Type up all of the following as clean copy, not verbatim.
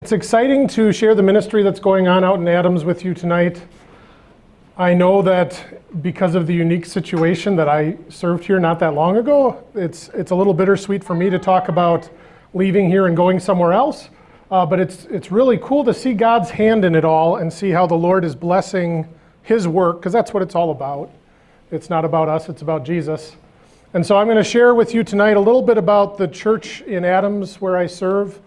It's exciting to share the ministry that's going on out in Adams with you tonight. I know that because of the unique situation that I served here not that long ago, it's a little bittersweet for me to talk about leaving here and going somewhere else. But it's really cool to see God's hand in it all and see how the Lord is blessing His work, because that's what it's all about. It's not about us, it's about Jesus. And so I'm going to share with you tonight a little bit about the church in Adams where I serve.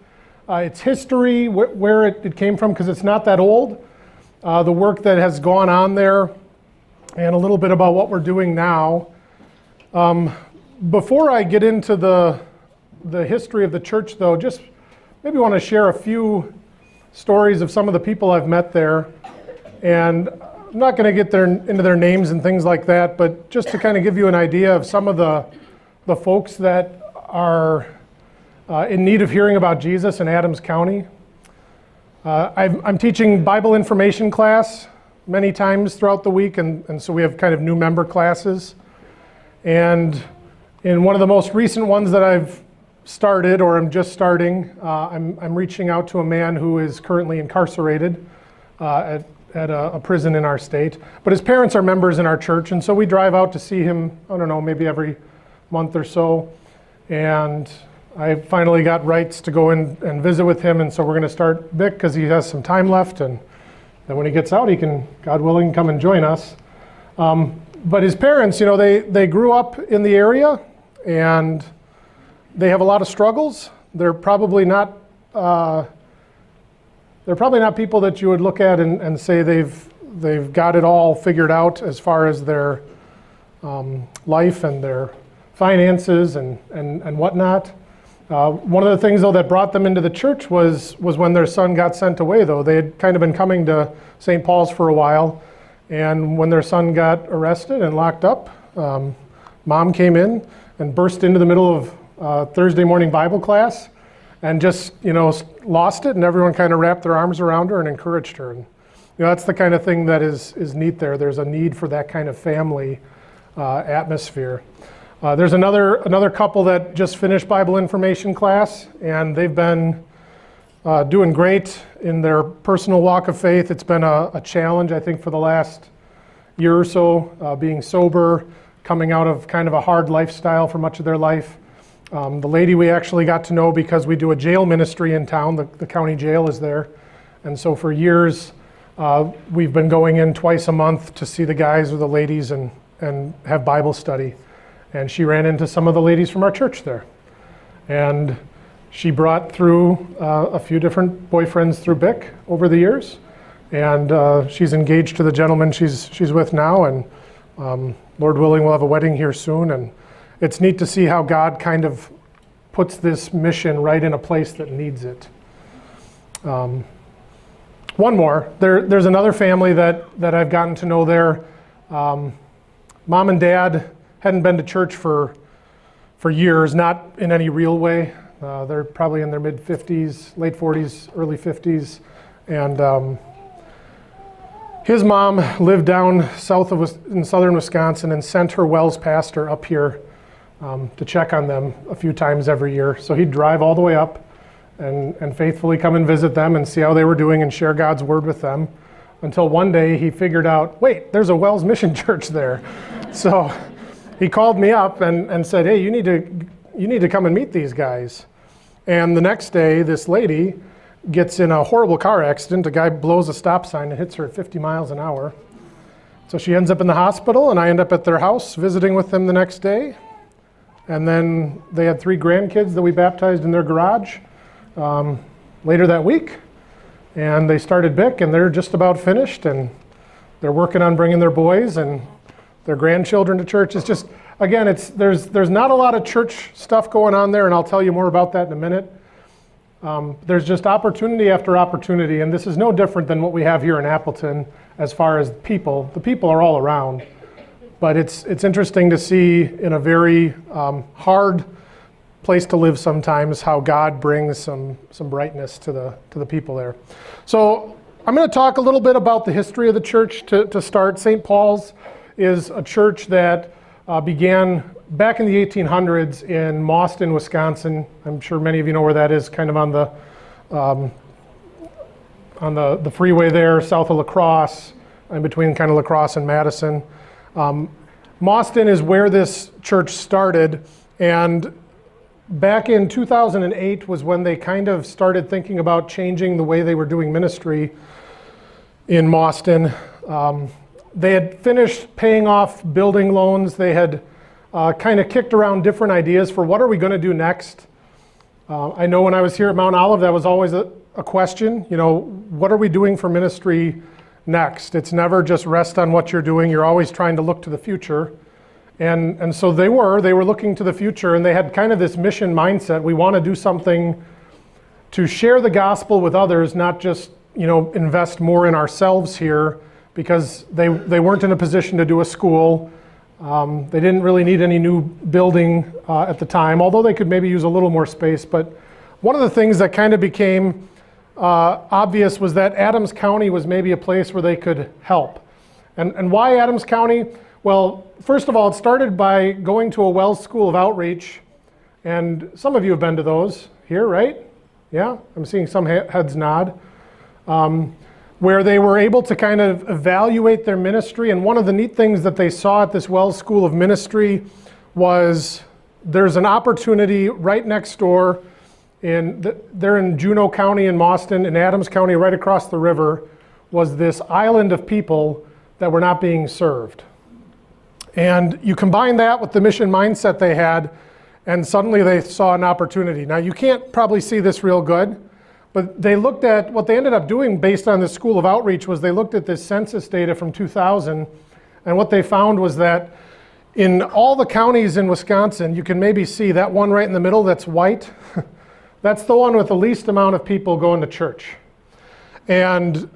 Its history, where it came from, because it's not that old. The work that has gone on there, and a little bit about what we're doing now. Before I get into the history of the church, though, just maybe want to share a few stories of some of the people I've met there. And I'm not going to get into their names and things like that, but just to kind of give you an idea of some of the folks that are in need of hearing about Jesus in Adams County. I'm teaching Bible information class many times throughout the week, and so we have kind of new member classes. And in one of the most recent ones that I've started, or I'm just starting, I'm reaching out to a man who is currently incarcerated at a prison in our state. But his parents are members in our church, and so we drive out to see him, I don't know, maybe every month or so. And I finally got rights to go in and visit with him, and so we're going to start Vic because he has some time left, and then when he gets out, he can, God willing, come and join us. But his parents, you know, they grew up in the area, and they have a lot of struggles. They're probably not people that you would look at and say they've got it all figured out as far as their life and their finances and whatnot. One of the things, though, that brought them into the church was when their son got sent away, though. They had kind of been coming to St. Paul's for a while, and when their son got arrested and locked up, mom came in and burst into the middle of Thursday morning Bible class and just, lost it, and everyone kind of wrapped their arms around her and encouraged her. And, that's the kind of thing that is neat there. There's a need for that kind of family atmosphere. There's another couple that just finished Bible information class, and they've been doing great in their personal walk of faith. It's been a challenge, I think, for the last year or so, being sober, coming out of kind of a hard lifestyle for much of their life. The lady we actually got to know because we do a jail ministry in town. The county jail is there. And so for years, we've been going in twice a month to see the guys or the ladies and have Bible study. And she ran into some of the ladies from our church there. And she brought through a few different boyfriends through BIC over the years. And she's engaged to the gentleman she's with now. And Lord willing, we'll have a wedding here soon. And it's neat to see how God kind of puts this mission right in a place that needs it. One more. There's another family that I've gotten to know there. Mom and Dad hadn't been to church for years, not in any real way. They're probably in their mid-50s, late 40s, early 50s. And his mom lived down south in southern Wisconsin and sent her Wells pastor up here to check on them a few times every year. So he'd drive all the way up and faithfully come and visit them and see how they were doing and share God's word with them. Until one day he figured out, wait, there's a Wells Mission Church there. So he called me up and said, hey, you need to come and meet these guys. And the next day, this lady gets in a horrible car accident. A guy blows a stop sign and hits her at 50 miles an hour. So she ends up in the hospital, and I end up at their house visiting with them the next day. And then they had 3 grandkids that we baptized in their garage later that week. And they started BIC, and they're just about finished, and they're working on bringing their boys and their grandchildren to church. It's just, again, there's not a lot of church stuff going on there, and I'll tell you more about that in a minute. There's just opportunity after opportunity, and this is no different than what we have here in Appleton as far as people. The people are all around, but it's interesting to see in a very hard place to live sometimes how God brings some brightness to the people there. So I'm going to talk a little bit about the history of the church to start. St. Paul's is a church that began back in the 1800s in Mauston, Wisconsin. I'm sure many of you know where that is, kind of on the on the freeway there, south of La Crosse, in between kind of La Crosse and Madison. Mauston is where this church started, and back in 2008 was when they kind of started thinking about changing the way they were doing ministry in Mauston. They had finished paying off building loans. They had kind of kicked around different ideas for what are we going to do next. I know when I was here at Mount Olive, that was always a question. You know, what are we doing for ministry next? It's never just rest on what you're doing. You're always trying to look to the future. And so they were looking to the future, and they had kind of this mission mindset. We want to do something to share the gospel with others, not just, you know, invest more in ourselves here, because they weren't in a position to do a school. They didn't really need any new building at the time, although they could maybe use a little more space. But one of the things that kind of became obvious was that Adams County was maybe a place where they could help. And why Adams County? Well, first of all, it started by going to a Wells School of Outreach, and some of you have been to those here, right? Yeah, I'm seeing some heads nod. Where they were able to kind of evaluate their ministry. And one of the neat things that they saw at this Wells School of Ministry was there's an opportunity right next door. They're in Juneau County in Mauston, in Adams County, right across the river, was this island of people that were not being served. And you combine that with the mission mindset they had, and suddenly they saw an opportunity. Now, you can't probably see this real good, but they looked at what they ended up doing based on this School of Outreach was they looked at this census data from 2000, and what they found was that in all the counties in Wisconsin, you can maybe see that one right in the middle that's white. That's the one with the least amount of people going to church. And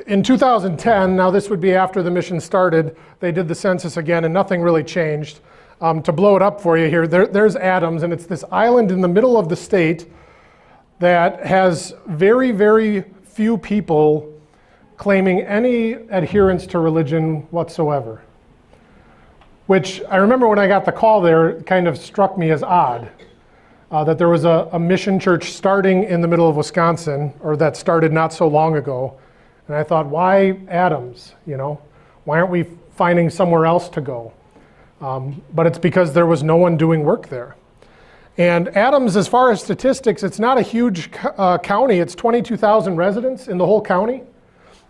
in 2010, now this would be after the mission started, they did the census again and nothing really changed. To blow it up for you here, there's Adams, and it's this island in the middle of the state that has very, very few people claiming any adherence to religion whatsoever. Which I remember when I got the call there, it kind of struck me as odd. That there was a mission church starting in the middle of Wisconsin, or that started not so long ago. And I thought, why Adams? You know, why aren't we finding somewhere else to go? But it's because there was no one doing work there. And Adams, as far as statistics, it's not a huge county. It's 22,000 residents in the whole county.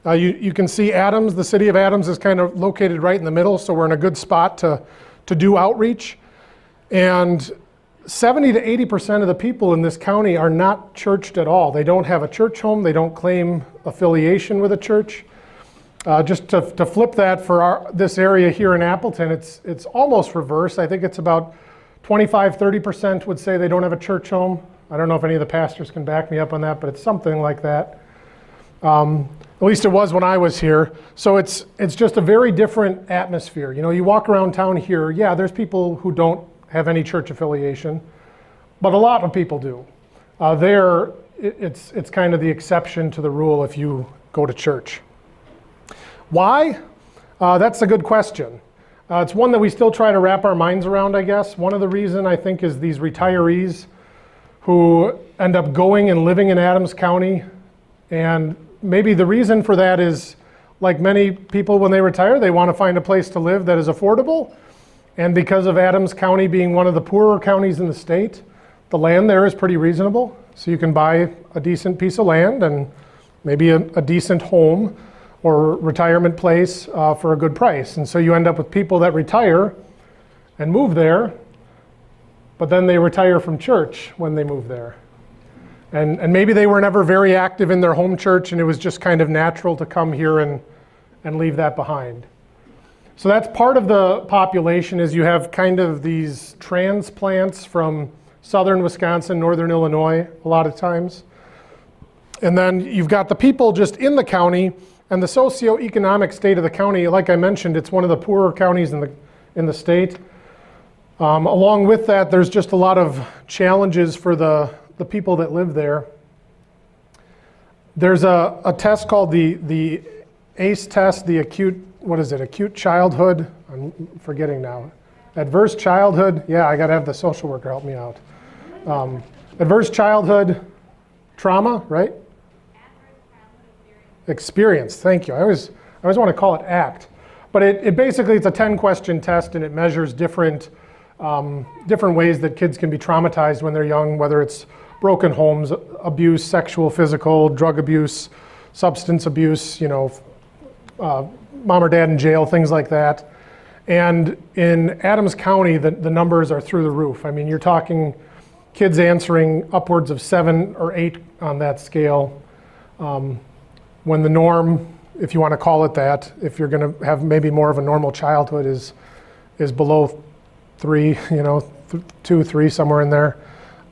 You can see Adams, the city of Adams is kind of located right in the middle, so we're in a good spot to do outreach. And 70 to 80% of the people in this county are not churched at all. They don't have a church home. They don't claim affiliation with a church. Just to flip that for this area here in Appleton, it's almost reverse. I think it's about 25-30% would say they don't have a church home. I don't know if any of the pastors can back me up on that, but it's something like that. At least it was when I was here. So it's just a very different atmosphere. You know, you walk around town here, yeah, there's people who don't have any church affiliation, but a lot of people do. There, it's kind of the exception to the rule if you go to church. Why? That's a good question. It's one that we still try to wrap our minds around, I guess. One of the reasons I think is these retirees who end up going and living in Adams County. And maybe the reason for that is, like many people when they retire, they want to find a place to live that is affordable. And because of Adams County being one of the poorer counties in the state, the land there is pretty reasonable. So you can buy a decent piece of land and maybe a decent home or retirement place for a good price. And so you end up with people that retire and move there, but then they retire from church when they move there. And maybe they were never very active in their home church, and it was just kind of natural to come here and leave that behind. So that's part of the population, is you have kind of these transplants from southern Wisconsin, northern Illinois, a lot of times. And then you've got the people just in the county. And the socioeconomic state of the county, like I mentioned, it's one of the poorer counties in the state. Along with that, there's just a lot of challenges for the people that live there. There's a test called the ACE test, the acute childhood, I'm forgetting now. Adverse childhood, yeah, I gotta have the social worker help me out. Adverse childhood trauma, right? Experience, thank you. I always want to call it ACT. But it basically, it's a 10-question test, and it measures different ways that kids can be traumatized when they're young, whether it's broken homes, abuse, sexual, physical, drug abuse, substance abuse, mom or dad in jail, things like that. And in Adams County, the numbers are through the roof. I mean, you're talking kids answering upwards of 7 or 8 on that scale. When the norm, if you want to call it that, if you're going to have maybe more of a normal childhood, is below 3, 2, 3, somewhere in there.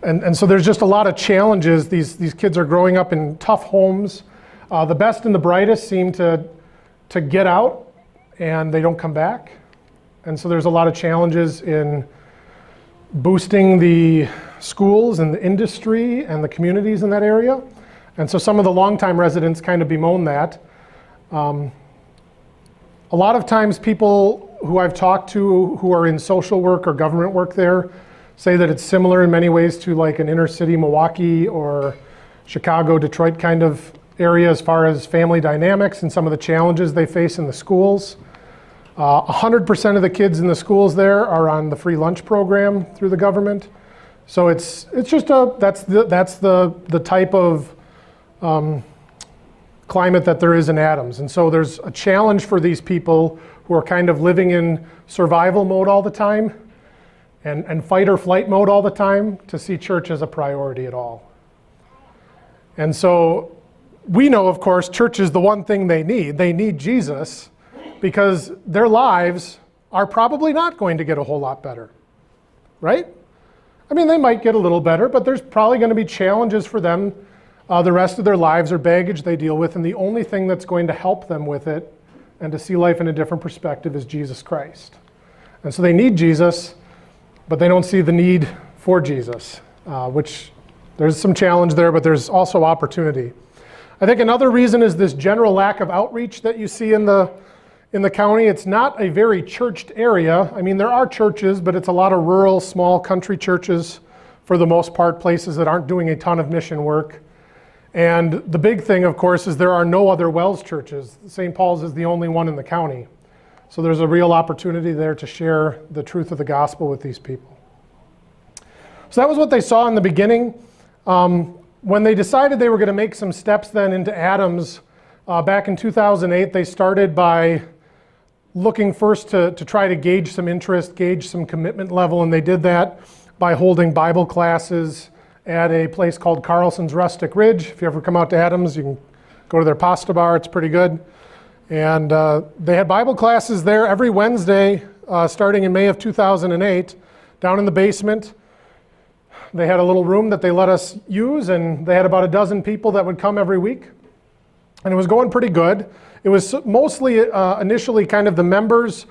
And so there's just a lot of challenges. These kids are growing up in tough homes. The best and the brightest seem to get out, and they don't come back. And so there's a lot of challenges in boosting the schools and the industry and the communities in that area. And so some of the longtime residents kind of bemoan that. A lot of times people who I've talked to who are in social work or government work there say that it's similar in many ways to like an inner city Milwaukee or Chicago, Detroit kind of area as far as family dynamics and some of the challenges they face in the schools. 100% of the kids in the schools there are on the free lunch program through the government. So it's just that's the type of climate that there is in Adams. And so there's a challenge for these people who are kind of living in survival mode all the time and fight or flight mode all the time to see church as a priority at all. And so we know, of course, church is the one thing they need. They need Jesus because their lives are probably not going to get a whole lot better, right? I mean, they might get a little better, but there's probably going to be challenges for them the rest of their lives or baggage they deal with, and the only thing that's going to help them with it and to see life in a different perspective is Jesus Christ. And so they need Jesus, but they don't see the need for Jesus, which there's some challenge there, but there's also opportunity. I think another reason is this general lack of outreach that you see in the county. It's not a very churched area. I mean, there are churches, but it's a lot of rural, small country churches for the most part, places that aren't doing a ton of mission work. And the big thing, of course, is there are no other Wells churches. St. Paul's is the only one in the county. So there's a real opportunity there to share the truth of the gospel with these people. So that was what they saw in the beginning. When they decided they were going to make some steps then into Adams, back in 2008, they started by looking first to try to gauge some interest, gauge some commitment level, and they did that by holding Bible classes at a place called Carlson's Rustic Ridge. If you ever come out to Adams, you can go to their pasta bar. It's pretty good. And they had Bible classes there every Wednesday, starting in May of 2008, down in the basement. They had a little room that they let us use, and they had about a dozen people that would come every week. And it was going pretty good. It was mostly initially kind of the members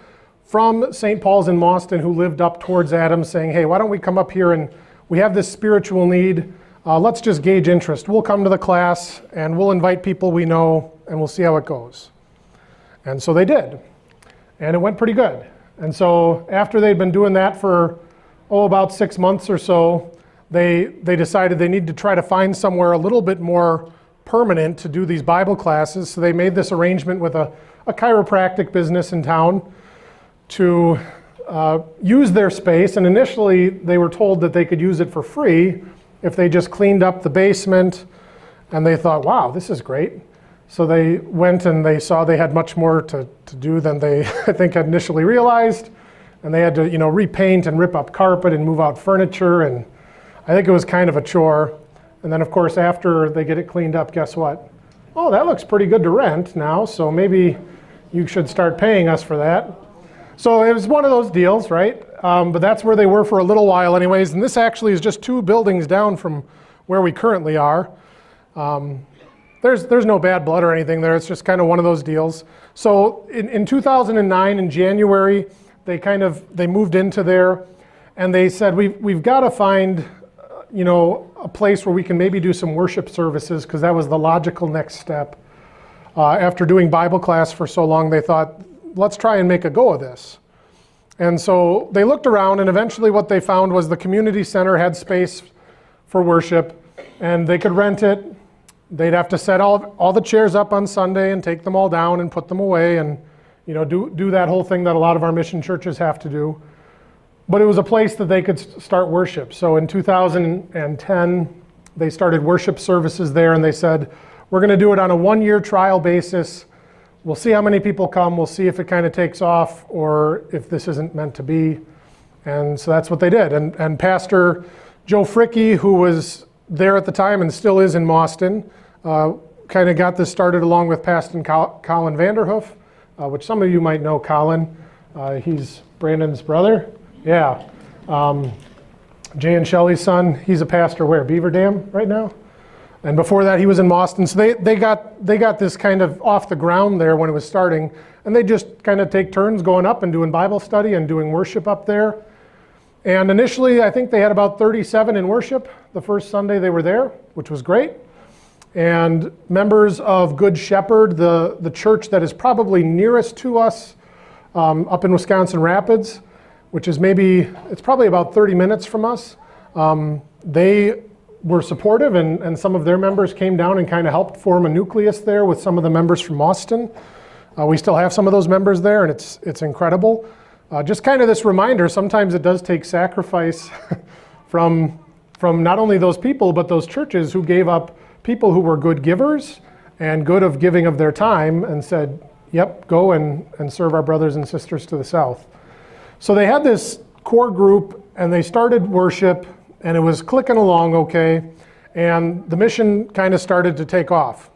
from St. Paul's in Mauston who lived up towards Adams saying, hey, why don't we come up here and we have this spiritual need. Let's just gauge interest. We'll come to the class and we'll invite people we know and we'll see how it goes. And so they did. And it went pretty good. And so after they'd been doing that for, about 6 months or so, they decided they need to try to find somewhere a little bit more permanent to do these Bible classes. So they made this arrangement with a chiropractic business in town to use their space. And initially they were told that they could use it for free if they just cleaned up the basement. And they thought, wow, this is great. So they went and they saw they had much more to do than they, I think, had initially realized. And they had to, repaint and rip up carpet and move out furniture. And I think it was kind of a chore. And then, of course, after they get it cleaned up, guess what? Oh, that looks pretty good to rent now, so maybe you should start paying us for that. So it was one of those deals, right? But that's where they were for a little while anyways. And this actually is just 2 buildings down from where we currently are. There's no bad blood or anything there. It's just kind of one of those deals. So in 2009, in January, they moved into there, and they said, we've got to find a place where we can maybe do some worship services, because that was the logical next step. After doing Bible class for so long, they thought, let's try and make a go of this. And so they looked around, and eventually what they found was the community center had space for worship, and they could rent it. they'd have to set all the chairs up on Sunday and take them all down and put them away and do that whole thing that a lot of our mission churches have to do. But it was a place that they could start worship. So in 2010, they started worship services there, and they said, we're going to do it on a 1-year trial basis. We'll see how many people come. We'll see if it kind of takes off or if this isn't meant to be. And so that's what they did. And Pastor Joe Fricke, who was there at the time and still is in Boston, kind of got this started along with Pastor Colin Vanderhoof, which some of you might know Colin. He's Brandon's brother. Yeah. Jay and Shelley's son. He's a pastor where? Beaver Dam right now? And before that, he was in Boston. So they got this kind of off the ground there when it was starting. And they just kind of take turns going up and doing Bible study and doing worship up there. And initially, I think they had about 37 in worship the first Sunday they were there, which was great. And members of Good Shepherd, the church that is probably nearest to us up in Wisconsin Rapids, which is it's probably about 30 minutes from us. They were supportive, and some of their members came down and kind of helped form a nucleus there with some of the members from Austin. We still have some of those members there, and it's incredible. Just kind of this reminder, sometimes it does take sacrifice from not only those people, but those churches who gave up people who were good givers and good of giving of their time and said, yep, go and serve our brothers and sisters to the south. So they had this core group, and they started worship, and it was clicking along okay, and the mission kind of started to take off.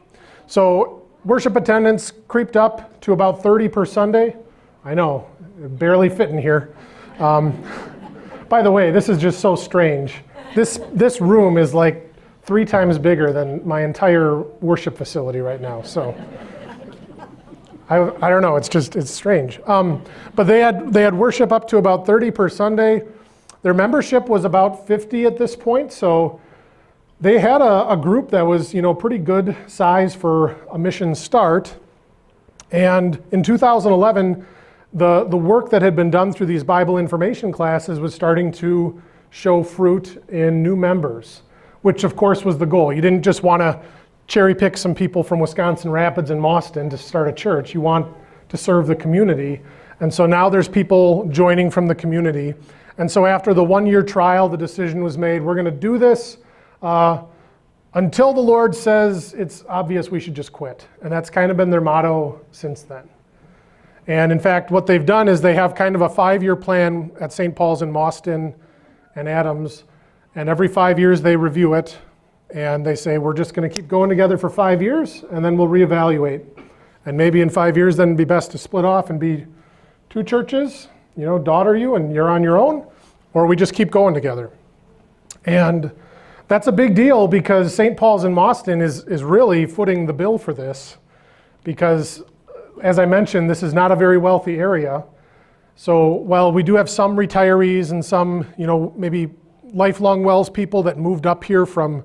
So worship attendance creeped up to about 30 per Sunday. I know, barely fitting here. By the way, this is just so strange. This room is like 3 times bigger than my entire worship facility right now. So I don't know, it's strange. But they had worship up to about 30 per Sunday. Their membership was about 50 at this point, so they had a group that was pretty good size for a mission start. And in 2011, the work that had been done through these Bible information classes was starting to show fruit in new members, which of course was the goal. You didn't just want to cherry pick some people from Wisconsin Rapids and Boston to start a church. You want to serve the community. And so now there's people joining from the community. And so after the 1-year trial, the decision was made, we're going to do this until the Lord says it's obvious we should just quit. And that's kind of been their motto since then. And in fact, what they've done is they have kind of a 5-year plan at St. Paul's in Boston and Adams. And every 5 years they review it. And they say, we're just going to keep going together for 5 years, and then we'll reevaluate. And maybe in 5 years, then it'd be best to split off and be 2 churches, daughter you, and you're on your own, or we just keep going together. And that's a big deal because St. Paul's in Boston is really footing the bill for this because, as I mentioned, this is not a very wealthy area. So while we do have some retirees and some, maybe lifelong Wells people that moved up here from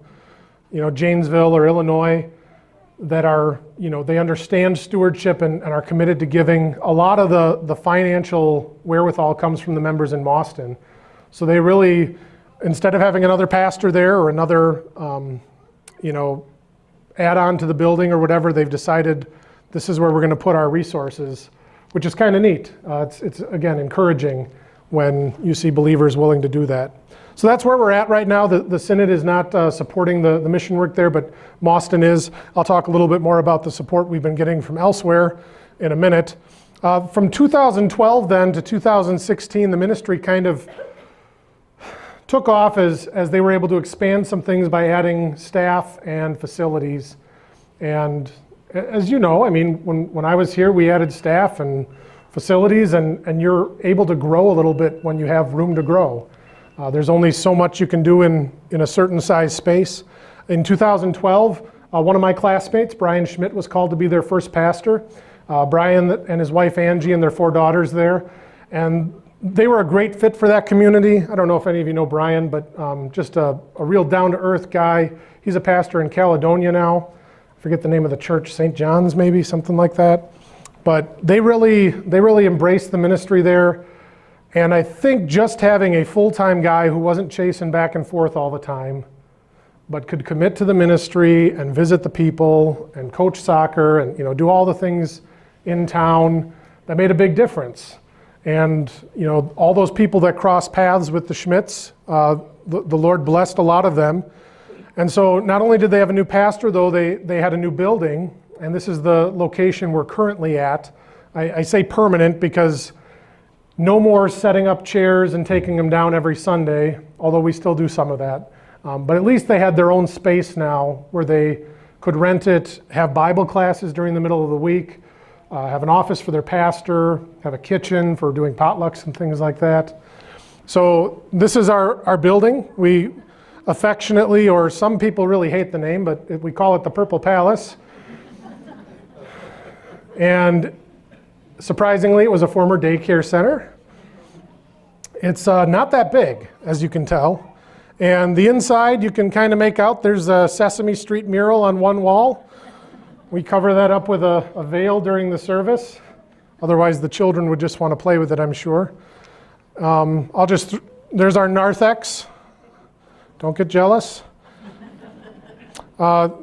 Janesville or Illinois that are, they understand stewardship and are committed to giving. A lot of the financial wherewithal comes from the members in Boston. So they really, instead of having another pastor there or another, add-on to the building or whatever, they've decided this is where we're going to put our resources, which is kind of neat. It's again, encouraging when you see believers willing to do that. So that's where we're at right now. The Synod is not supporting the mission work there, but Boston is. I'll talk a little bit more about the support we've been getting from elsewhere in a minute. From 2012 then to 2016, the ministry kind of took off as they were able to expand some things by adding staff and facilities. And as you know, when I was here, we added staff and facilities, and you're able to grow a little bit when you have room to grow. There's only so much you can do in a certain size space. In 2012, one of my classmates, Brian Schmidt, was called to be their first pastor. Brian and his wife Angie and their 4 daughters there. And they were a great fit for that community. I don't know if any of you know Brian, but just a real down-to-earth guy. He's a pastor in Caledonia now. I forget the name of the church, St. John's maybe, something like that. But they really embraced the ministry there. And I think just having a full-time guy who wasn't chasing back and forth all the time but could commit to the ministry and visit the people and coach soccer and do all the things in town that made a big difference. And all those people that crossed paths with the Schmidts, the Lord blessed a lot of them. And so not only did they have a new pastor, though, they had a new building, and this is the location we're currently at. I say permanent because no more setting up chairs and taking them down every Sunday, although we still do some of that. But at least they had their own space now where they could rent it, have Bible classes during the middle of the week, have an office for their pastor, have a kitchen for doing potlucks and things like that. So this is our building. We affectionately, or some people really hate the name, but we call it the Purple Palace. And surprisingly, it was a former daycare center. It's not that big, as you can tell. And the inside, you can kind of make out there's a Sesame Street mural on one wall. We cover that up with a veil during the service. Otherwise, the children would just want to play with it, I'm sure. There's our narthex. Don't get jealous.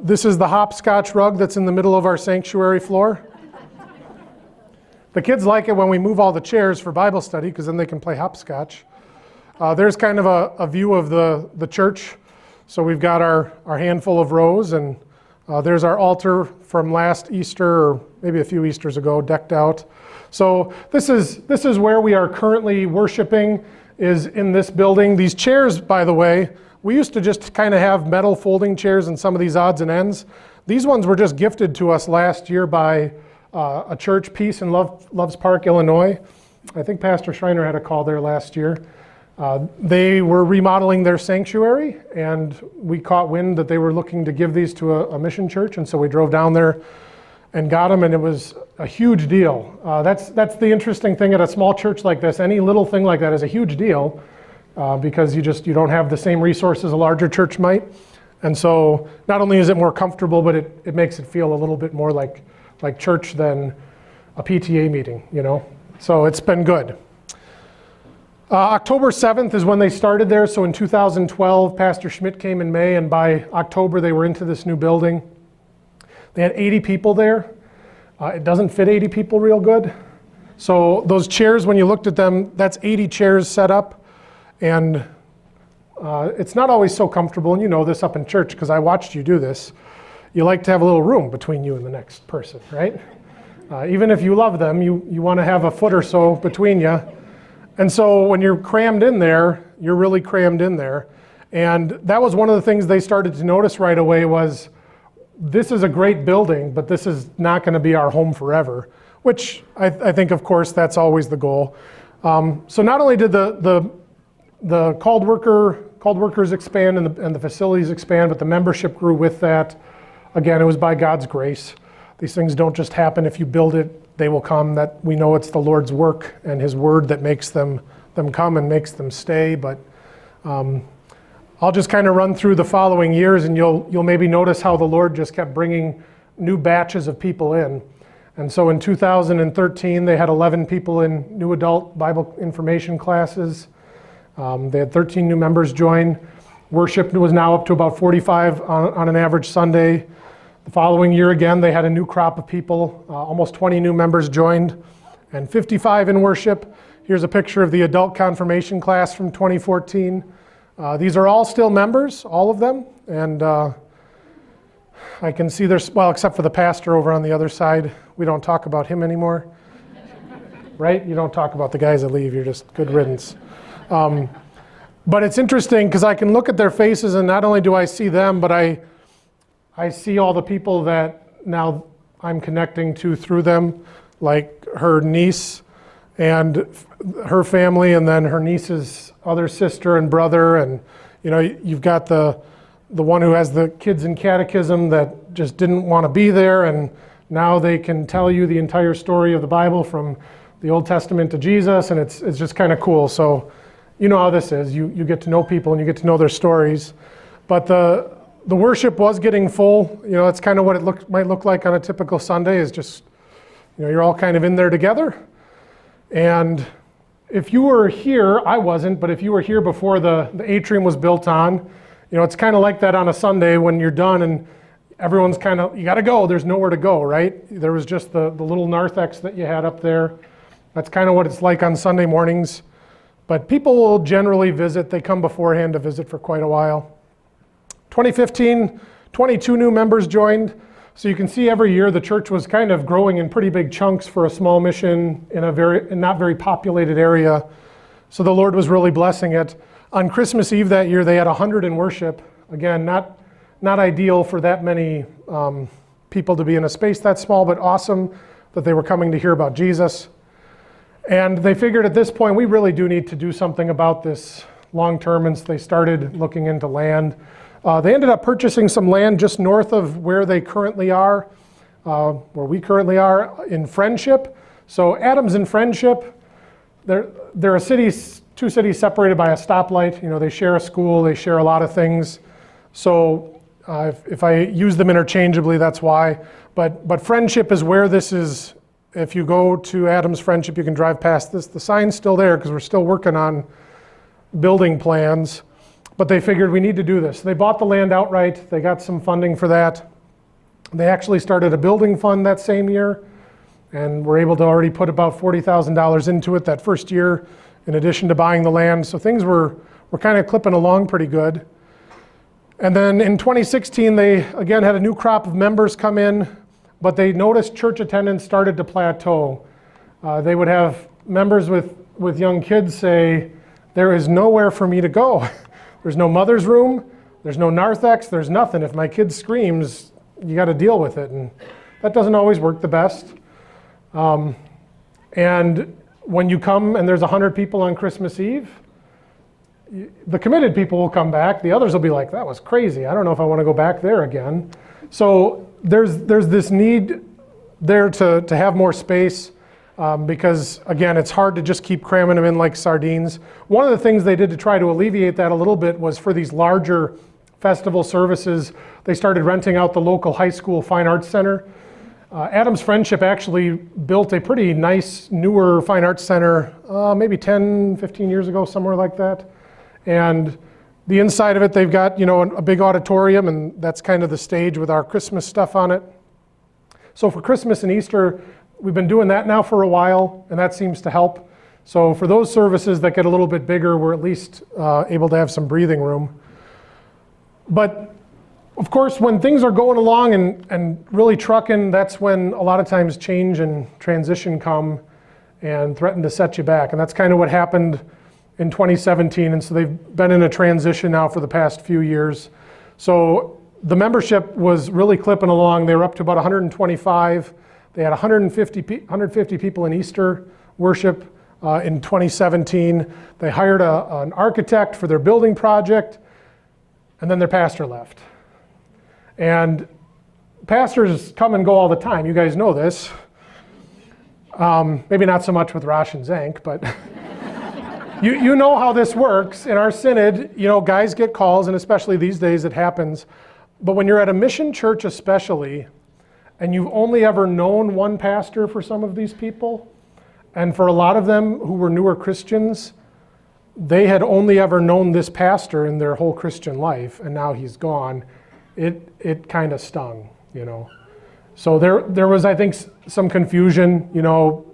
This is the hopscotch rug that's in the middle of our sanctuary floor. The kids like it when we move all the chairs for Bible study because then they can play hopscotch. There's kind of a view of the church. So we've got our handful of rows, and there's our altar from last Easter, or maybe a few Easters ago, decked out. So this is where we are currently worshiping, is in this building. These chairs, by the way, we used to just kind of have metal folding chairs and some of these odds and ends. These ones were just gifted to us last year by a church, Peace in Loves Park, Illinois. I think Pastor Schreiner had a call there last year. They were remodeling their sanctuary, and we caught wind that they were looking to give these to a mission church, and so we drove down there and got them, and it was a huge deal. That's the interesting thing at a small church like this. Any little thing like that is a huge deal because you don't have the same resources a larger church might. And so not only is it more comfortable, but it makes it feel a little bit more like church than a PTA meeting, So it's been good. October 7th is when they started there. So in 2012, Pastor Schmidt came in May, and by October they were into this new building. They had 80 people there. It doesn't fit 80 people real good. So those chairs, when you looked at them, that's 80 chairs set up. And it's not always so comfortable, and you know this up in church because I watched you do this. You like to have a little room between you and the next person, right? Even if you love them, you want to have a foot or so between you. And so when you're crammed in there, you're really crammed in there. And that was one of the things they started to notice right away was, this is a great building, but this is not going to be our home forever, which I think, of course, that's always the goal. So not only did the called workers expand and the facilities expand, but the membership grew with that. Again, it was by God's grace. These things don't just happen. If you build it, they will come. That we know it's the Lord's work and His word that makes them come and makes them stay. But I'll just kind of run through the following years, and you'll maybe notice how the Lord just kept bringing new batches of people in. And so in 2013, they had 11 people in new adult Bible information classes. They had 13 new members join. Worship was now up to about 45 on an average Sunday. The following year again, they had a new crop of people. Almost 20 new members joined and 55 in worship. Here's a picture of the adult confirmation class from 2014. These are all still members, all of them. And I can see except for the pastor over on the other side. We don't talk about him anymore. Right? You don't talk about the guys that leave. You're just good riddance. But it's interesting because I can look at their faces, and not only do I see them, but I see all the people that now I'm connecting to through them, like her niece and her family, and then her niece's other sister and brother. And you've got the one who has the kids in catechism that just didn't want to be there, and now they can tell you the entire story of the Bible from the Old Testament to Jesus, and it's just kind of cool. So you know how this is. You get to know people and you get to know their stories. But the worship was getting full. It's kind of what it might look like on a typical Sunday, is just, you're all kind of in there together. And if you were here, I wasn't, but if you were here before the atrium was built on, It's kind of like that on a Sunday when you're done and everyone's kind of, you got to go, there's nowhere to go, right? There was just the little narthex that you had up there. That's kind of what it's like on Sunday mornings. But people will generally visit. They come beforehand to visit for quite a while. 2015, 22 new members joined. So you can see every year the church was kind of growing in pretty big chunks for a small mission in a not very populated area. So the Lord was really blessing it. On Christmas Eve that year, they had 100 in worship. Again, not ideal for that many people to be in a space that small, but awesome that they were coming to hear about Jesus. And they figured at this point, we really do need to do something about this long term, and so they started looking into land. They ended up purchasing some land just north of where they currently are, where we currently are in Friendship. So Adams and Friendship, they're a city, two cities separated by a stoplight. They share a school, they share a lot of things. So if I use them interchangeably, that's why. But Friendship is where this is. If you go to Adams Friendship, you can drive past this. The sign's still there because we're still working on building plans. But they figured we need to do this. They bought the land outright. They got some funding for that. They actually started a building fund that same year and were able to already put about $40,000 into it that first year in addition to buying the land. So things were kind of clipping along pretty good. And then in 2016, they again had a new crop of members come in, but they noticed church attendance started to plateau. They would have members with young kids say, there is nowhere for me to go. There's no mother's room, there's no narthex, there's nothing. If my kid screams, you got to deal with it. And that doesn't always work the best. And when you come and there's 100 people on Christmas Eve, the committed people will come back. The others will be like, that was crazy. I don't know if I want to go back there again. So there's this need there to have more space because, again, it's hard to just keep cramming them in like sardines. One of the things they did to try to alleviate that a little bit was for these larger festival services, they started renting out the local high school fine arts center. Adams Friendship actually built a pretty nice, newer fine arts center maybe 10, 15 years ago, somewhere like that. And the inside of it, they've got a big auditorium, and that's kind of the stage with our Christmas stuff on it. So for Christmas and Easter, we've been doing that now for a while, and that seems to help. So for those services that get a little bit bigger, we're at least able to have some breathing room. But of course, when things are going along and really trucking, that's when a lot of times change and transition come and threaten to set you back. And that's kind of what happened in 2017. And so they've been in a transition now for the past few years. So the membership was really clipping along. They were up to about 125. They had 150 people in Easter worship in 2017. They hired an architect for their building project, and then their pastor left. And pastors come and go all the time. You guys know this. Maybe not so much with Rosh and Zank, but you know how this works. In our synod, guys get calls, and especially these days it happens. But when you're at a mission church especially, and you've only ever known one pastor for some of these people, and for a lot of them who were newer Christians, they had only ever known this pastor in their whole Christian life, and now he's gone. It kind of stung, So there was, I think, some confusion.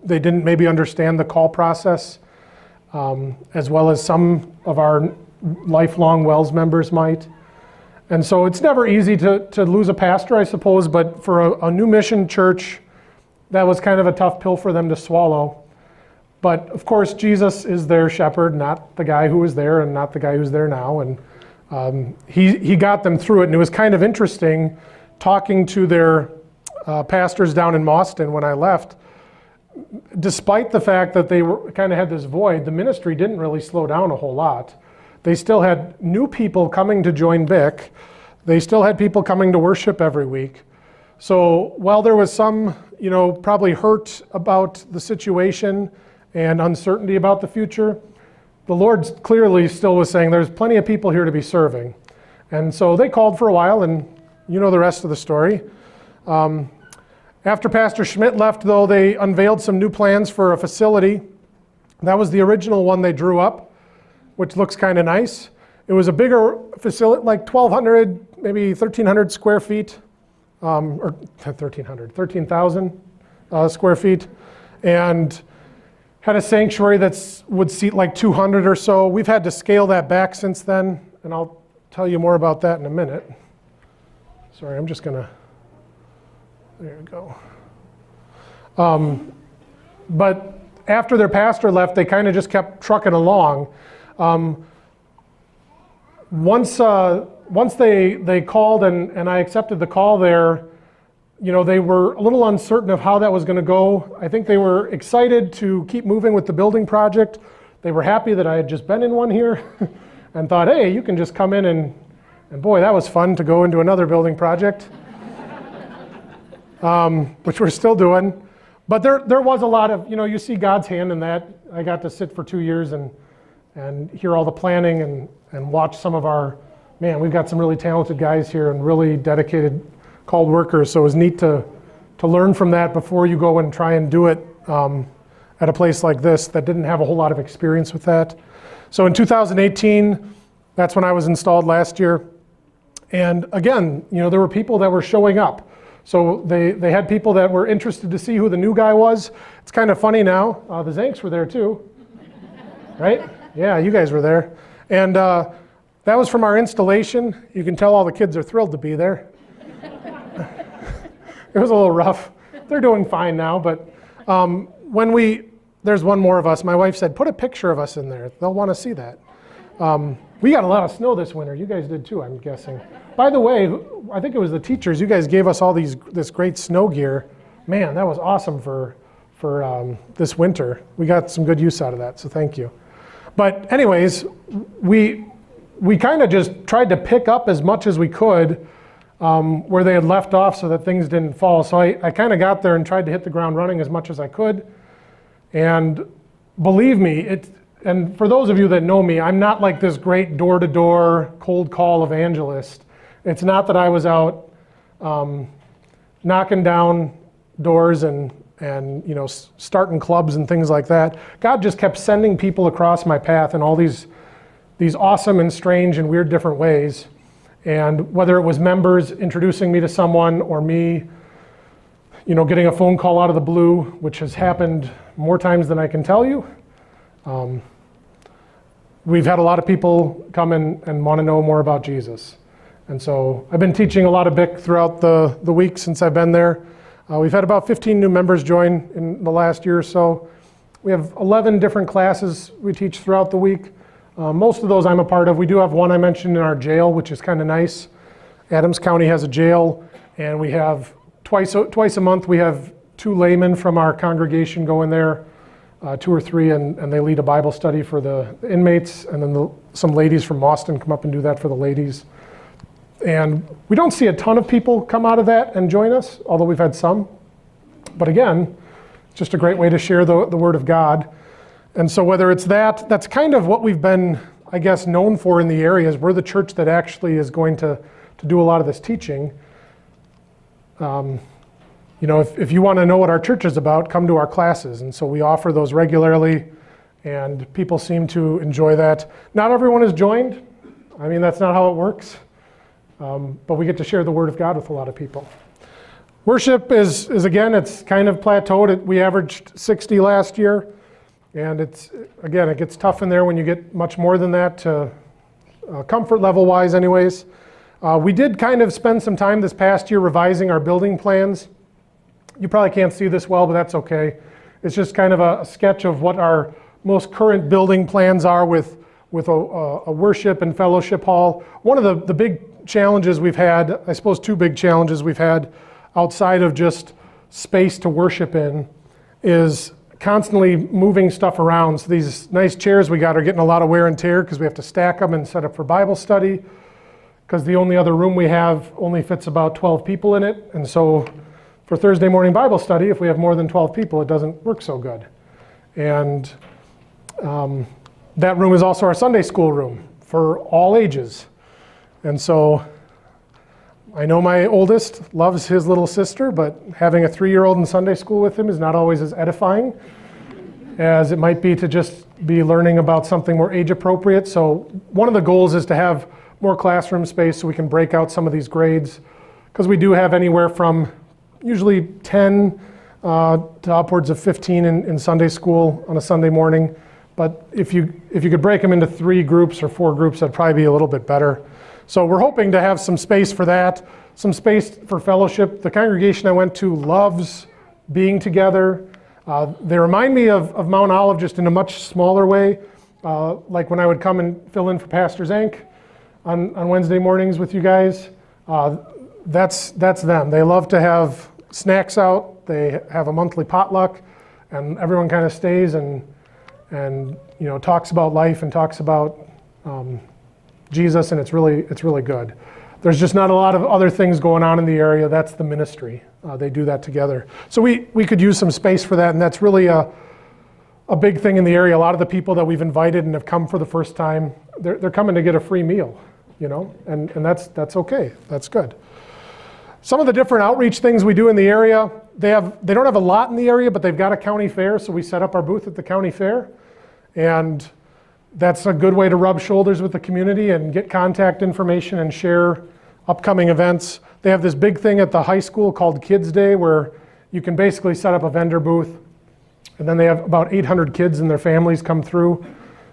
They didn't maybe understand the call process as well as some of our lifelong Wells members might. And so it's never easy to lose a pastor, I suppose, but for a new mission church, that was kind of a tough pill for them to swallow. But of course, Jesus is their shepherd, not the guy who was there and not the guy who's there now. And he got them through it. And it was kind of interesting talking to their pastors down in Mauston when I left. Despite the fact that they kind of had this void, the ministry didn't really slow down a whole lot. They still had new people coming to join BIC. They still had people coming to worship every week. So while there was some, probably hurt about the situation and uncertainty about the future, the Lord clearly still was saying there's plenty of people here to be serving. And so they called for a while, and you know the rest of the story. After Pastor Schmidt left, though, they unveiled some new plans for a facility. That was the original one they drew up, which looks kind of nice. It was a bigger facility, like 1,200, maybe 1,300 square feet, or 13,000 square feet, and had a sanctuary that would seat like 200 or so. We've had to scale that back since then, and I'll tell you more about that in a minute. Sorry, I'm just gonna, there we go. But after their pastor left, they kind of just kept trucking along. Once they called and I accepted the call there, you know, they were a little uncertain of how that was going to go. I think they were excited to keep moving with the building project. They were happy that I had just been in one here and thought, hey, you can just come in and boy, that was fun to go into another building project, which we're still doing. But there was a lot of, you know, you see God's hand in that. I got to sit for 2 years and hear all the planning and watch some of our, man, we've got some really talented guys here and really dedicated, called workers. So it was neat to learn from that before you go and try and do it at a place like this that didn't have a whole lot of experience with that. So in 2018, that's when I was installed last year. And again, you know, there were people that were showing up. So they had people that were interested to see who the new guy was. It's kind of funny now. The Zanks were there too, right? Yeah, you guys were there. And that was from our installation. You can tell all the kids are thrilled to be there. It was a little rough. They're doing fine now, but there's one more of us. My wife said, put a picture of us in there. They'll want to see that. We got a lot of snow this winter. You guys did too, I'm guessing. By the way, I think it was the teachers. You guys gave us all this great snow gear. Man, that was awesome for this winter. We got some good use out of that, so thank you. But anyways, we kind of just tried to pick up as much as we could where they had left off so that things didn't fall. So I kind of got there and tried to hit the ground running as much as I could. And believe me, and for those of you that know me, I'm not like this great door-to-door cold call evangelist. It's not that I was out knocking down doors and you know, starting clubs and things like that. God just kept sending people across my path in all these awesome and strange and weird different ways. And whether it was members introducing me to someone or me, you know, getting a phone call out of the blue, which has happened more times than I can tell you. We've had a lot of people come in and want to know more about Jesus. And so I've been teaching a lot of BIC throughout the week since I've been there. We've had about 15 new members join in the last year or so. We have 11 different classes we teach throughout the week. Most of those I'm a part of. We do have one I mentioned in our jail, which is kind of nice. Adams County has a jail, and we have twice a month we have 2 laymen from our congregation go in there, 2 or 3, and they lead a Bible study for the inmates, and then some ladies from Boston come up and do that for the ladies. And we don't see a ton of people come out of that and join us, although we've had some. But again, it's just a great way to share the Word of God. And so whether it's that's kind of what we've been, I guess, known for in the areas. We're the church that actually is going to do a lot of this teaching. You know, if you want to know what our church is about, come to our classes. And so we offer those regularly, and people seem to enjoy that. Not everyone is joined. I mean, that's not how it works. But we get to share the Word of God with a lot of people. Worship is again, it's kind of plateaued. We averaged 60 last year. And it gets tough in there when you get much more than that, comfort level-wise anyways. We did kind of spend some time this past year revising our building plans. You probably can't see this well, but that's okay. It's just kind of a sketch of what our most current building plans are with a worship and fellowship hall. One of the big challenges we've had, I suppose 2 big challenges we've had outside of just space to worship in, is constantly moving stuff around. So these nice chairs we got are getting a lot of wear and tear because we have to stack them and set up for Bible study, because the only other room we have only fits about 12 people in it. And so for Thursday morning Bible study, if we have more than 12 people, it doesn't work so good. And that room is also our Sunday school room for all ages. And so I know my oldest loves his little sister, but having a 3-year-old in Sunday school with him is not always as edifying. as it might be to just be learning about something more age appropriate. So one of the goals is to have more classroom space so we can break out some of these grades, because we do have anywhere from usually 10 to upwards of 15 in Sunday school on a Sunday morning. But if you could break them into 3 groups or 4 groups, that'd probably be a little bit better. So we're hoping to have some space for that, some space for fellowship. The congregation I went to loves being together. They remind me of Mount Olive, just in a much smaller way, like when I would come and fill in for Pastor Zank on Wednesday mornings with you guys. That's them. They love to have snacks out. They have a monthly potluck, and everyone kind of stays and talks about life and talks about Jesus, and it's really good. There's just not a lot of other things going on in the area. That's the ministry. They do that together. So we could use some space for that, and that's really a big thing in the area. A lot of the people that we've invited and have come for the first time, they're coming to get a free meal, and that's okay. That's good. Some of the different outreach things we do in the area, they don't have a lot in the area, but they've got a county fair, so we set up our booth at the county fair, and that's a good way to rub shoulders with the community and get contact information and share upcoming events. They have this big thing at the high school called Kids Day, where you can basically set up a vendor booth, and then they have about 800 kids and their families come through.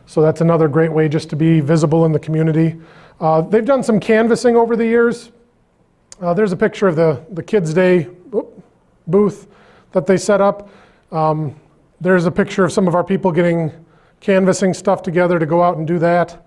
So that's another great way just to be visible in the community. They've done some canvassing over the years. There's a picture of the Kids Day booth that they set up. There's a picture of some of our people getting canvassing stuff together to go out and do that.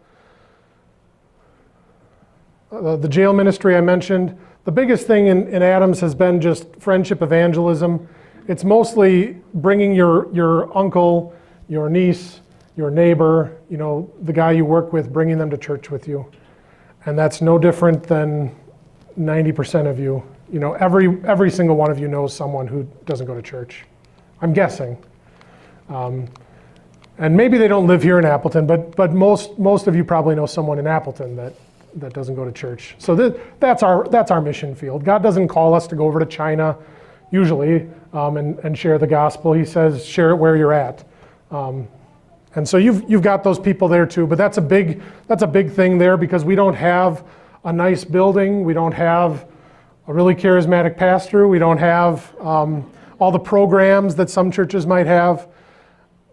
The jail ministry I mentioned. The biggest thing in Adams has been just friendship evangelism. It's mostly bringing your uncle, your niece, your neighbor, the guy you work with, bringing them to church with you. And that's no different than 90% of you. Every single one of you knows someone who doesn't go to church. I'm guessing. And maybe they don't live here in Appleton, but most of you probably know someone in Appleton that doesn't go to church. So that's our mission field. God doesn't call us to go over to China, usually, and share the gospel. He says, share it where you're at. And so you've got those people there too, but that's a big thing there, because we don't have a nice building. We don't have a really charismatic pastor. We don't have all the programs that some churches might have.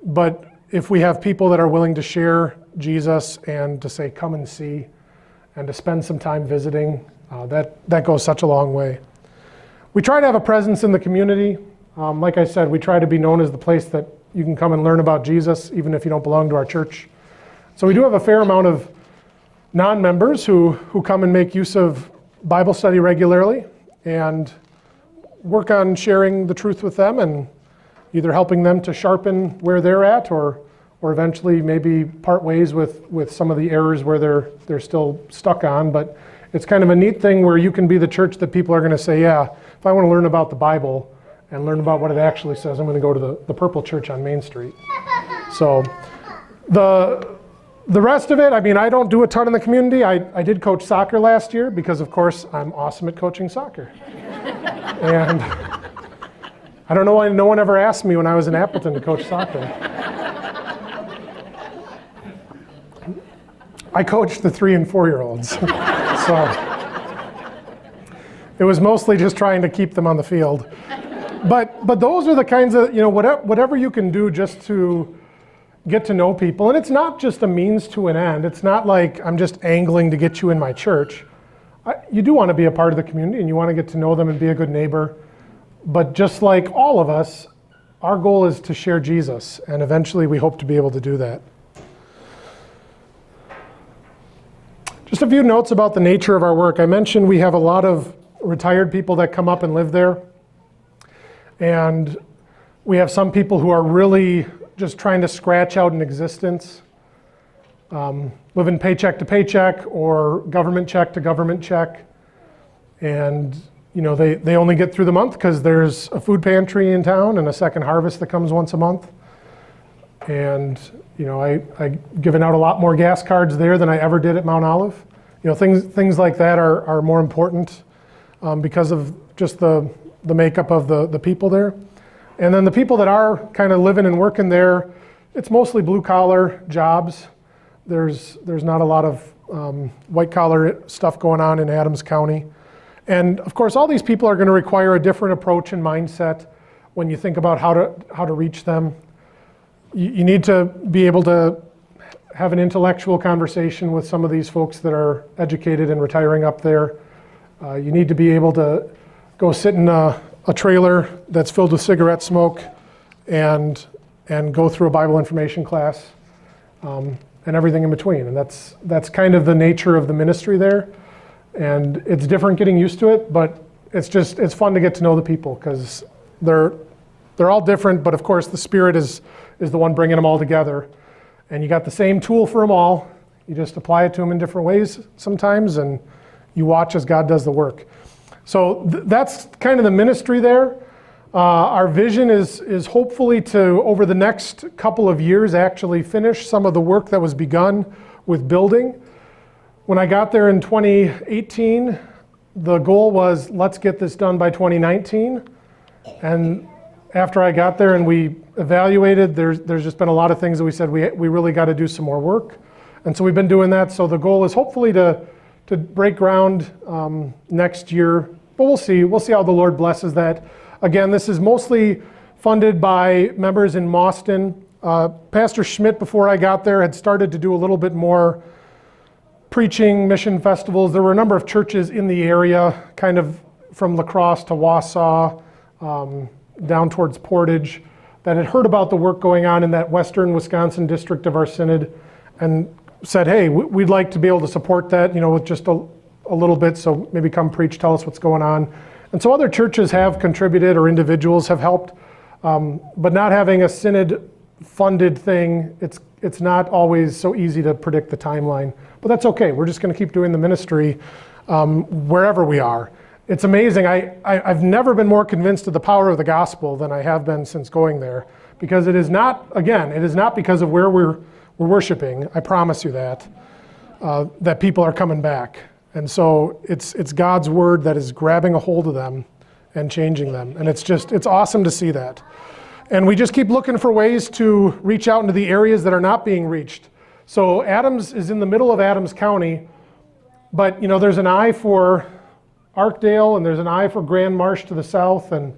But if we have people that are willing to share Jesus and to say, come and see, and to spend some time visiting, that goes such a long way. We try to have a presence in the community. Like I said, we try to be known as the place that you can come and learn about Jesus, even if you don't belong to our church. So we do have a fair amount of non-members who come and make use of Bible study regularly and work on sharing the truth with them and either helping them to sharpen where they're at, or eventually maybe part ways with some of the errors where they're still stuck on. But it's kind of a neat thing where you can be the church that people are going to say, yeah, if I want to learn about the Bible and learn about what it actually says, I'm going to go to the Purple Church on Main Street. So the rest of it, I don't do a ton in the community. I did coach soccer last year because, of course, I'm awesome at coaching soccer. And I don't know why no one ever asked me when I was in Appleton to coach soccer. I coached the 3 and 4-year-olds. So it was mostly just trying to keep them on the field. But those are the kinds of, whatever you can do just to get to know people. And it's not just a means to an end. It's not like I'm just angling to get you in my church. You do want to be a part of the community, and you want to get to know them and be a good neighbor. But just like all of us, our goal is to share Jesus, and eventually we hope to be able to do that. Just a few notes about the nature of our work. I mentioned we have a lot of retired people that come up and live there. And we have some people who are really just trying to scratch out an existence, living paycheck to paycheck or government check to government check. And they only get through the month because there's a food pantry in town and a second harvest that comes once a month. And I've given out a lot more gas cards there than I ever did at Mount Olive. Things like that are more important because of just the makeup of the people there. And then the people that are kind of living and working there, it's mostly blue collar jobs. There's not a lot of white collar stuff going on in Adams County. And of course, all these people are going to require a different approach and mindset when you think about how to reach them. You need to be able to have an intellectual conversation with some of these folks that are educated and retiring up there. You need to be able to go sit in a trailer that's filled with cigarette smoke and go through a Bible information class and everything in between. And that's kind of the nature of the ministry there. And it's different getting used to it, but it's fun to get to know the people because they're all different, but of course the Spirit is the one bringing them all together. And you got the same tool for them all. You just apply it to them in different ways sometimes, and you watch as God does the work. So that's kind of the ministry there. Our vision is hopefully to, over the next couple of years, actually finish some of the work that was begun with building. When I got there in 2018, the goal was, let's get this done by 2019. And after I got there and we evaluated, there's just been a lot of things that we said we really got to do some more work. And so we've been doing that. So the goal is hopefully to break ground next year. But we'll see. We'll see how the Lord blesses that. Again, this is mostly funded by members in Mauston. Pastor Schmidt, before I got there, had started to do a little bit more preaching, mission festivals. There were a number of churches in the area, kind of from La Crosse to Wausau, down towards Portage, that had heard about the work going on in that western Wisconsin district of our synod and said, hey, we'd like to be able to support that, with just a little bit, so maybe come preach, tell us what's going on. And so other churches have contributed or individuals have helped, but not having a synod-funded thing, it's not always so easy to predict the timeline. But that's okay. We're just going to keep doing the ministry wherever we are. It's amazing. I've never been more convinced of the power of the gospel than I have been since going there, because it is not because of where we're worshiping. I promise you that people are coming back. And so it's God's word that is grabbing a hold of them and changing them. And it's awesome to see that. And we just keep looking for ways to reach out into the areas that are not being reached. So Adams is in the middle of Adams County, but there's an eye for Arkdale and there's an eye for Grand Marsh to the south, and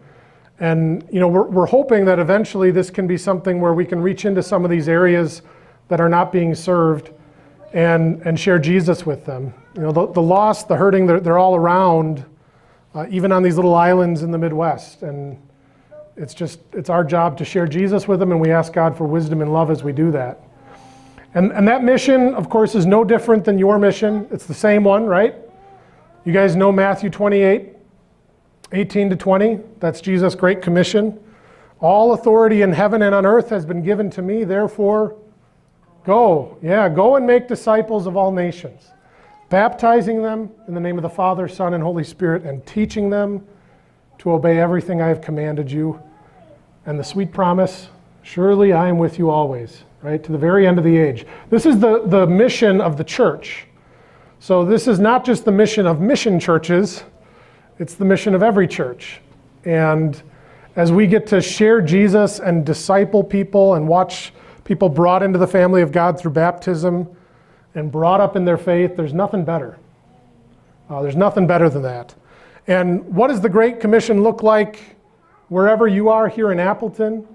we're hoping that eventually this can be something where we can reach into some of these areas that are not being served and share Jesus with them. The lost, the hurting, they're all around, even on these little islands in the Midwest, and it's our job to share Jesus with them, and we ask God for wisdom and love as we do that. And that mission, of course, is no different than your mission. It's the same one, right? You guys know Matthew 28, 18 to 20. That's Jesus' Great Commission. All authority in heaven and on earth has been given to me, therefore, go and make disciples of all nations, baptizing them in the name of the Father, Son, and Holy Spirit, and teaching them to obey everything I have commanded you. And the sweet promise, surely I am with you always, right, to the very end of the age. This is the mission of the church. So this is not just the mission of mission churches, it's the mission of every church. And as we get to share Jesus and disciple people and watch people brought into the family of God through baptism and brought up in their faith, there's nothing better. There's nothing better than that. And what does the Great Commission look like wherever you are here in Appleton,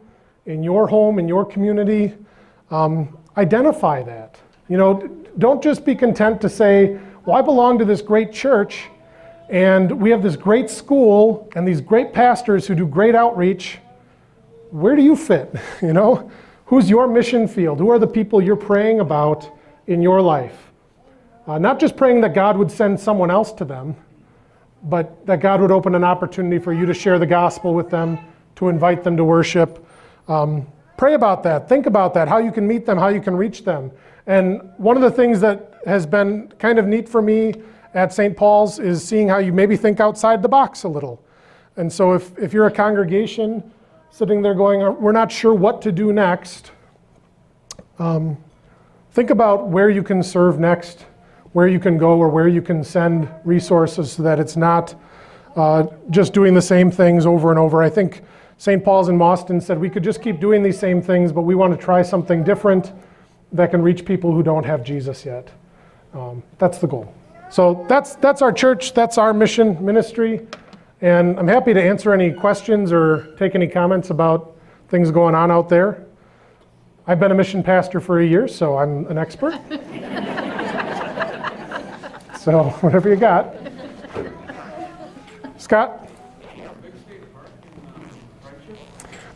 in your home, in your community? Identify that. Don't just be content to say, well, I belong to this great church and we have this great school and these great pastors who do great outreach. Where do you fit? Who's your mission field? Who are the people you're praying about in your life? Not just praying that God would send someone else to them, but that God would open an opportunity for you to share the gospel with them, to invite them to worship. Pray about that. Think about that, how you can meet them, how you can reach them. And one of the things that has been kind of neat for me at St. Paul's is seeing how you maybe think outside the box a little. And so if you're a congregation sitting there going, we're not sure what to do next, think about where you can serve next, where you can go, or where you can send resources so that it's not just doing the same things over and over. I think St. Paul's in Boston said we could just keep doing these same things, but we want to try something different that can reach people who don't have Jesus yet. That's the goal. So that's our church, that's our mission ministry, and I'm happy to answer any questions or take any comments about things going on out there. I've been a mission pastor for a year, so I'm an expert. So whatever you got. Scott?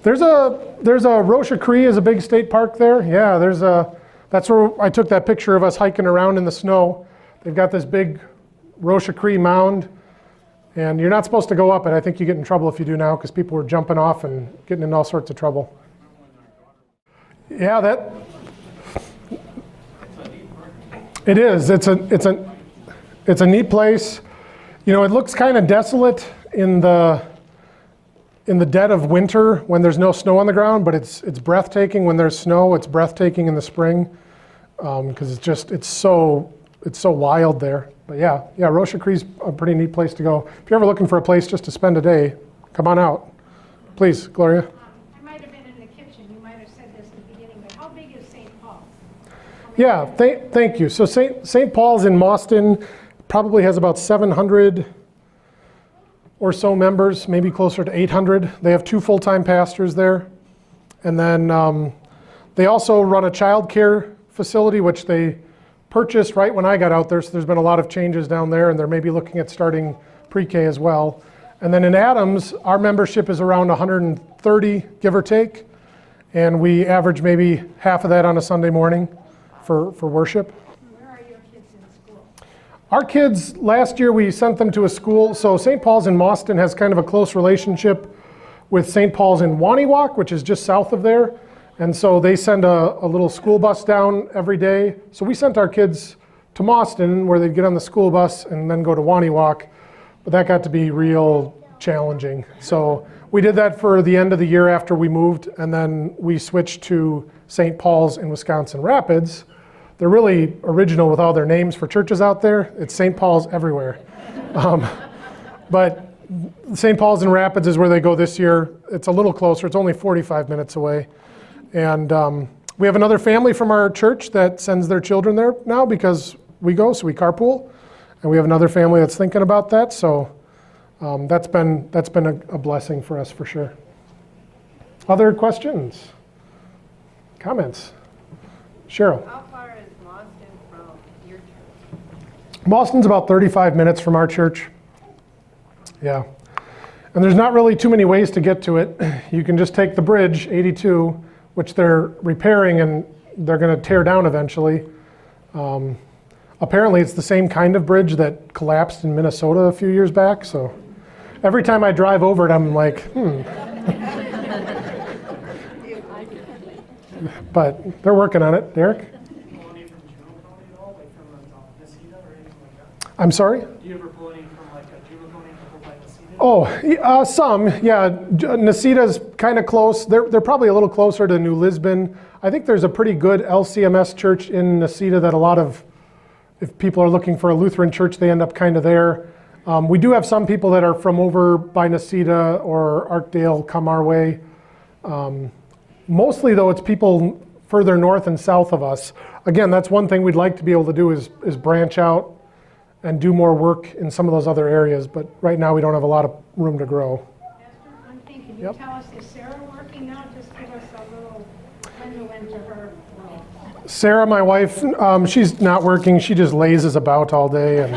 There's a Rocha Cree is a big state park there. Yeah, that's where I took that picture of us hiking around in the snow. They've got this big Rocha Cree mound, and you're not supposed to go up it. I think you get in trouble if you do now because people were jumping off and getting in all sorts of trouble. Yeah, it is. It's a neat place. You know, it looks kind of desolate in the dead of winter when there's no snow on the ground, but it's breathtaking when there's snow. It's breathtaking in the spring because it's so wild there. But yeah, Rocha Cree's a pretty neat place to go. If you're ever looking for a place just to spend a day, come on out. Please, Gloria. I might have been in the kitchen. You might have said this at the beginning, but how big is St. Paul's? Yeah, thank you. So St. Paul's in Boston probably has about 700 or so members, maybe closer to 800. They have 2 full-time pastors there. And then they also run a child care facility, which they purchased right when I got out there. So there's been a lot of changes down there, and they're maybe looking at starting pre-K as well. And then in Adams, our membership is around 130, give or take. And we average maybe half of that on a Sunday morning for worship. Where are your kids in school? Our kids, last year we sent them to a school. So St. Paul's in Boston has kind of a close relationship with St. Paul's in Waniwak, which is just south of there. And so they send a little school bus down every day. So we sent our kids to Boston where they'd get on the school bus and then go to Waniwak. But that got to be real challenging. So we did that for the end of the year after we moved, and then we switched to St. Paul's in Wisconsin Rapids. They're really original with all their names for churches out there. It's St. Paul's everywhere. But St. Paul's in Rapids is where they go this year. It's a little closer. It's only 45 minutes away. And we have another family from our church that sends their children there now because we go, so we carpool. And we have another family that's thinking about that. So that's been a blessing for us for sure. Other questions? Comments? Cheryl? How far is Boston from your church? Boston's about 35 minutes from our church. Yeah. And there's not really too many ways to get to it. You can just take the bridge, 82, which they're repairing and they're going to tear down eventually. Apparently it's the same kind of bridge that collapsed in Minnesota a few years back. So every time I drive over it, I'm like, But they're working on it. Derek? I'm sorry? Do you ever pull any from like a Juno County over by Nacita? Oh, some, yeah. Nacita's kind of close. They're probably a little closer to New Lisbon. I think there's a pretty good LCMS church in Nacita that a lot of, if people are looking for a Lutheran church, they end up kind of there. We do have some people that are from over by Nacita or Arkdale come our way. Mostly though, it's people further north and south of us. Again, that's one thing we'd like to be able to do is branch out and do more work in some of those other areas, but right now we don't have a lot of room to grow. Esther, one thing, can you tell us, is Sarah working now? Just give us a little window into her world. Sarah, my wife, she's not working. She just lazes about all day. And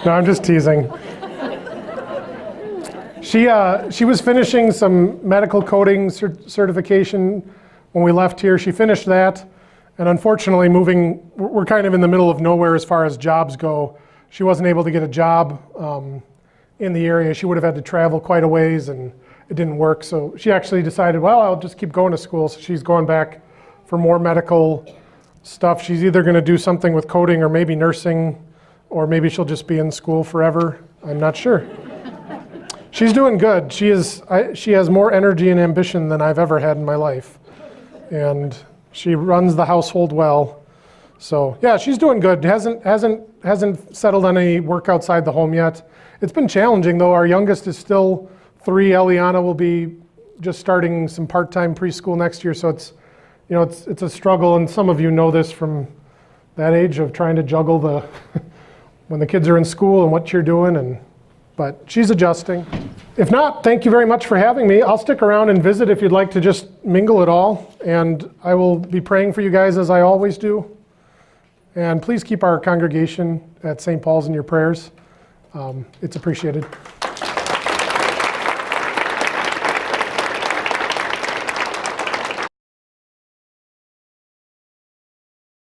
no, I'm just teasing. She was finishing some medical coding certification when we left here. She finished that, and unfortunately we're kind of in the middle of nowhere as far as jobs go. She wasn't able to get a job in the area. She would have had to travel quite a ways, and it didn't work. So she actually decided, well, I'll just keep going to school. So she's going back for more medical stuff. She's either going to do something with coding or maybe nursing, or maybe she'll just be in school forever. I'm not sure. She's doing good. She has more energy and ambition than I've ever had in my life. And she runs the household well. So yeah, she's doing good. Hasn't settled on any work outside the home yet. It's been challenging though. Our youngest is still 3. Eliana will be just starting some part-time preschool next year. So it's a struggle, and some of you know this from that age of trying to juggle the when the kids are in school and what you're doing, but she's adjusting. If not, thank you very much for having me. I'll stick around and visit if you'd like to just mingle at all, and I will be praying for you guys as I always do. And please keep our congregation at St. Paul's in your prayers. It's appreciated.